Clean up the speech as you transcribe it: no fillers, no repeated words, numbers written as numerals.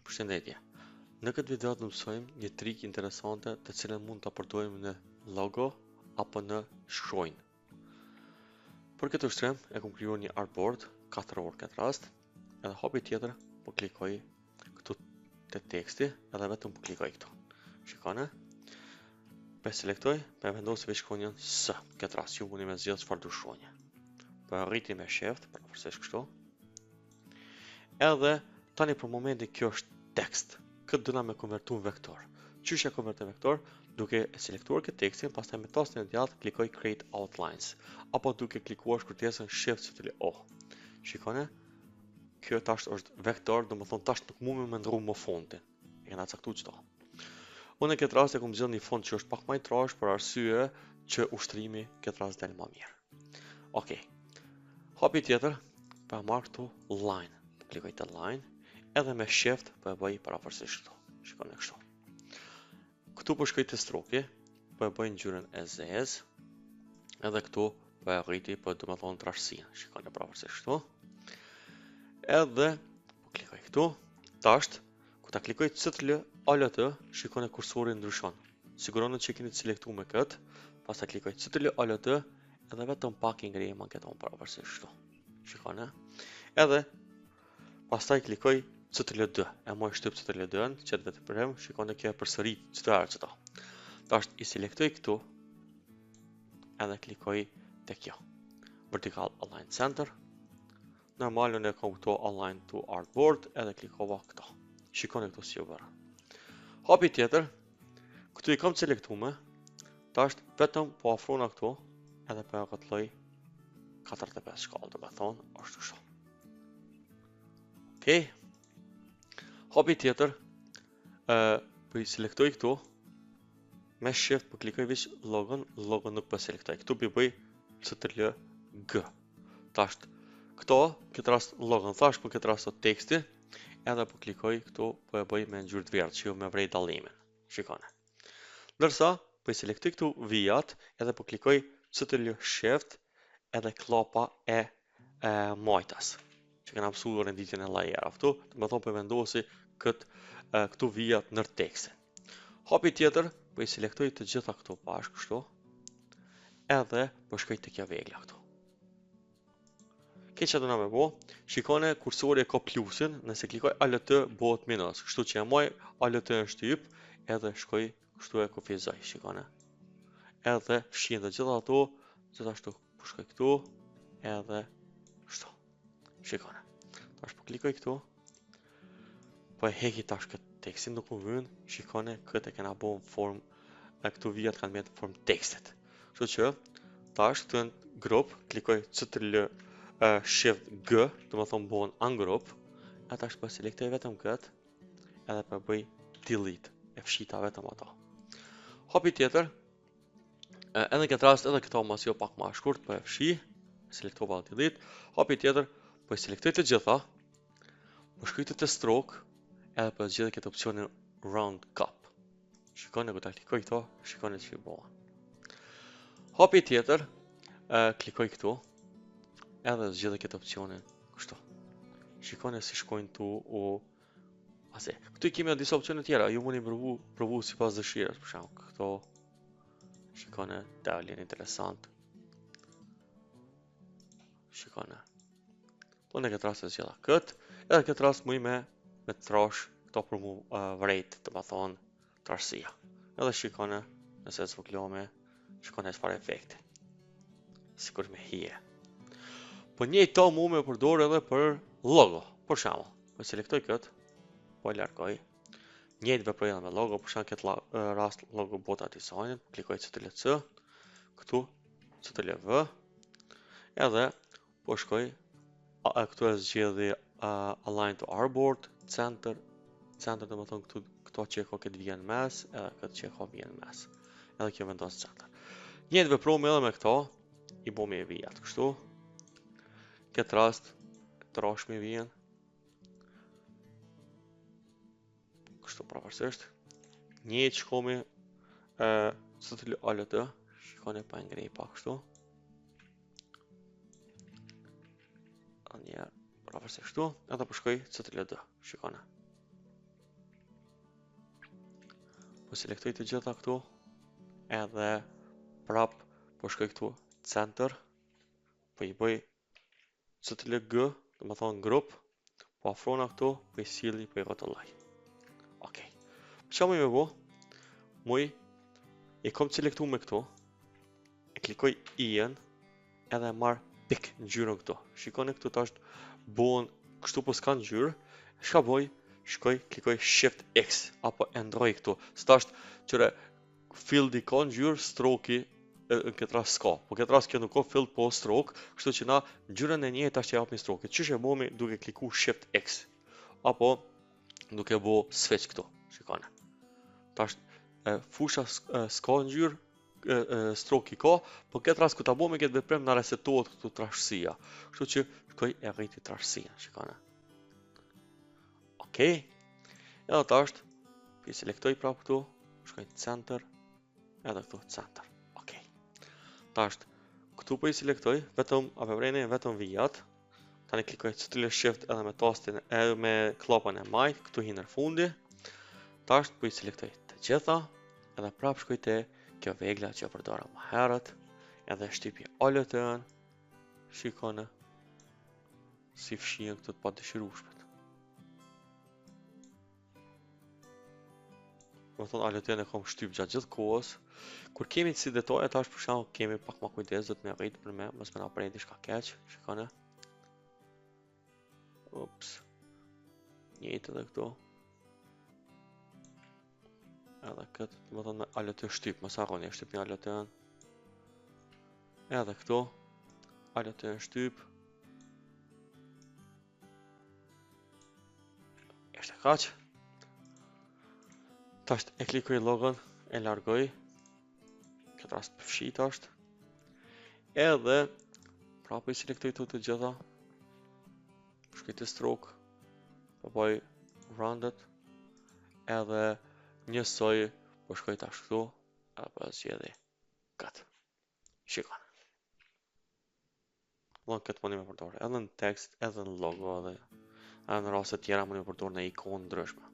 Përshëndetje. Në këtë video të mësojmë një trik interesante të cilën mund të përdojmë në logo apo në shkronjë. Për këtë ushtrim e kam krijuar një artboard 4x këtë rast, edhe hapi tjetër po klikoj këtu te teksti edhe vetëm po klikoj këtu. Shikoni. Po selektoj, po vendos veç shkronjën S. Këtë rast ju mundi me zgjedh çfarë do shkronje. Po rriti me shift, përse kështu. Edhe tani për momentin kjo është tekst. Këtë dëna me konvertu në vektor. Qysh e konvertoj vektor? Duke e selektuar këtë tekstin, pastaj me tastin e djathtë klikoj Create Outlines, apo duke klikuar shkërtesën Shift O. Shikoni, kjo tash është vektor, domethënë tash nuk mund me ndrru më fontin. E kena caktuar çdo. Unë në këtë rast e kam zgjedhur një font që është pak më i trash për arsye që ushtrimi këtë rast del më mirë. Okej. Hapi tjetër, pa marr këtu line. Klikoj te line. Edhe me shift po e bëj parapërsisht këtu. Shikoni kështu. Këtu po shkoj te stroki, po e bëj ngjyrën e zezë. Edhe këtu po e rriti, po domethënë trashësinë. Shikoni parapërsisht këtu. Edhe po klikoj këtu. Tash, kur ta klikoj Ctrl Alt, shikoni kursori ndryshon. Sigurohet që keni selektuar me kët, pastaj klikoj Ctrl Alt edhe vetëm pak i ngrej manketon parapërsisht këtu. Shikoni. Edhe pastaj klikoj Ctrl D, e moj shtyp Ctrl D-n, që të vetë përrem, shikoni kjo e përsërit çdo herë çdo. Tash i selektoj këtu, edhe klikoj te kjo. Vertical Align Center. Normal unë e kam këtu Align to Artboard, edhe klikova këtu. Shikoni këtu si u bëra. Hapi tjetër, këtu i kam selektuar, tash vetëm po afrona këtu, edhe po e rrotulloj 45 shkallë, domethënë është kështu. Okej. Hapi tjetër, po i selektoj këtu, me shift po klikoj veç logon nuk po selektoj. Këtu po bëj Ctrl G. Tash këto, këtë rast logon thash, po këtë rast teksti, edhe po klikoj këtu, po e bëj me ngjyrë të verdhë, që ju me vrej dallimin. Shikoni. Ndërsa po i selektoj këtu vijat, edhe po klikoj Ctrl Shift, edhe klopa e majtas. Që kena mësuar renditjen e layer këtu, do të thonë po vendosi këtu vijat në tekstin. Hapi tjetër, po i selektoj të gjitha këtu bashkë kështu, edhe po shkoj te kjo vegla këtu. Këtë që do na me bo, shikone kursori e ka plusin, nëse klikoj Alt bëhet minus, kështu që e moj Alt në shtyp, edhe shkoj kështu e kufizoj, shikone. Edhe fshin dhe gjitha ato, gjithashtu po shkoj këtu, edhe kështu. Shikone. Tash po klikoj këtu. Po e heki tash këtë tekstin nuk më vjen. Shikone, këtë e kena bën formë, këtu vijat kanë bërë formë tekstit. Kështu që tash këtu në grup klikoj Ctrl Shift G, domethënë bën ungroup. E tash po selektoj vetëm këtë, edhe po bëj delete, e fshita vetëm ato. Hapi tjetër, edhe në këtë rast edhe këto mos jo pak më shkurt, po e fshi, selektova delete. Hapi tjetër, po i selektoj të gjitha, po shkoj te stroke, edhe po zgjedh këtë opsionin round cup. Shikoni ku ta klikoj këto, shikoni ç'i bëhen. Hapi tjetër, klikoj këtu, edhe zgjedh këtë opsionin kështu. Shikoni si shkojnë tu ase. Këtu i kemi disa opsione tjera, ju mundi provu sipas dëshirës, për shembull, këto. Shikoni, dalin interesant. Shikoni. Po në këtë rast e zgjidha këtë, edhe këtë rast muj me trash këto për mu vrejt, të më thonë, trashësia. Edhe shikone, nëse të zvoglome, shikone çfarë efekti. Sikur me hije. Po njëjto mu me përdor edhe për logo, për shembull. Po selektoj këtë, po e largoj. Njëjtë veproj edhe me logo, për shembull këtë rast logo bota design, klikoj Ctrl C, këtu Ctrl V, edhe po shkoj këtu e zgjedhi Align to Artboard, Center do më thonë këto që e ka këtë vjen mes, edhe këtë që e ka vjen mes. Edhe kjo vendos Center. Njëtë veprome edhe me këto, i bo me vijat kështu. Këtë rast, trash me vjen. Kështu praparsisht. Njëtë shkomi Ctrl Alt, shikoni pa ngrej pak kështu. Njerë, praparsisht këtu, edhe po shkoj Ctrl D, shikoni. po selektoj të gjitha këtu, edhe prap po shkoj këtu center, po i bëj CTRL-G, do më thonë grup, po afrona këtu, po i sili, po i rrotulloj. Okej. Çfarë më bëu? Muj e kom selektu me këtu, e klikoj i-ën, edhe marr pik ngjyrën këtu. Shikoni këtu tash bën kështu po s'ka ngjyrë. Çka bëj? Shkoj, klikoj Shift X apo e ndroj këtu. S'tash qëre fieldi ka ngjyrë, stroki në këtë rast s'ka. Po këtë rast kjo nuk ka field po strok, kështu që na ngjyrën e njëjtë tash që japni strokit. Çish e bëmi duke klikuar Shift X apo duke bë switch këtu. Shikoni. Tash fusha s'ka ngjyrë, stroki ka, po këtë rast ku ta bëmi këtë veprim na resetohet këtu trashësia. Kështu që shkoj e rriti trashësinë, shikoni. Okej. Edhe tash i selektoj prapë këtu, shkoj në center, edhe këtu center. Okej. Tash këtu po i selektoj vetëm vetëm vijat. Tani klikoj CTRL Shift edhe me tastin edhe me klapën e majt, këtu hi në fundi. Tash po i selektoj të gjitha, edhe prapë shkoj te kjo vegla që përdora më herët, edhe shtypi alëtën, shikone, si fshien këtë të pa dëshirueshmet. Më thonë alëtën e kom shtyp gjatë gjithë kohës, kur kemi si detaje tash për shkak kemi pak më kujdes, do të më rrit për me, mos më na prej diçka keq, shikone. Ups. Njëjtë edhe këtu. Edhe këtë, më thonë me alëtë shtyp, mos harroni shtyp një alëtën. Edhe këtu, alëtën shtyp. Ishte kaq. Tash e klikoj logon, e largoj. Këtë rast përfshit është. Edhe prapë i selektoj të gjitha. Shkoj te stroke, po bëj rounded, edhe njësoj po shkoj tash këtu, edhe po zgjedhi këtë. Shikoni. Lloj këtë mundi me përdorë edhe në tekst, edhe në logo, edhe në raste tjera mundi me përdorë në ikonë ndryshme.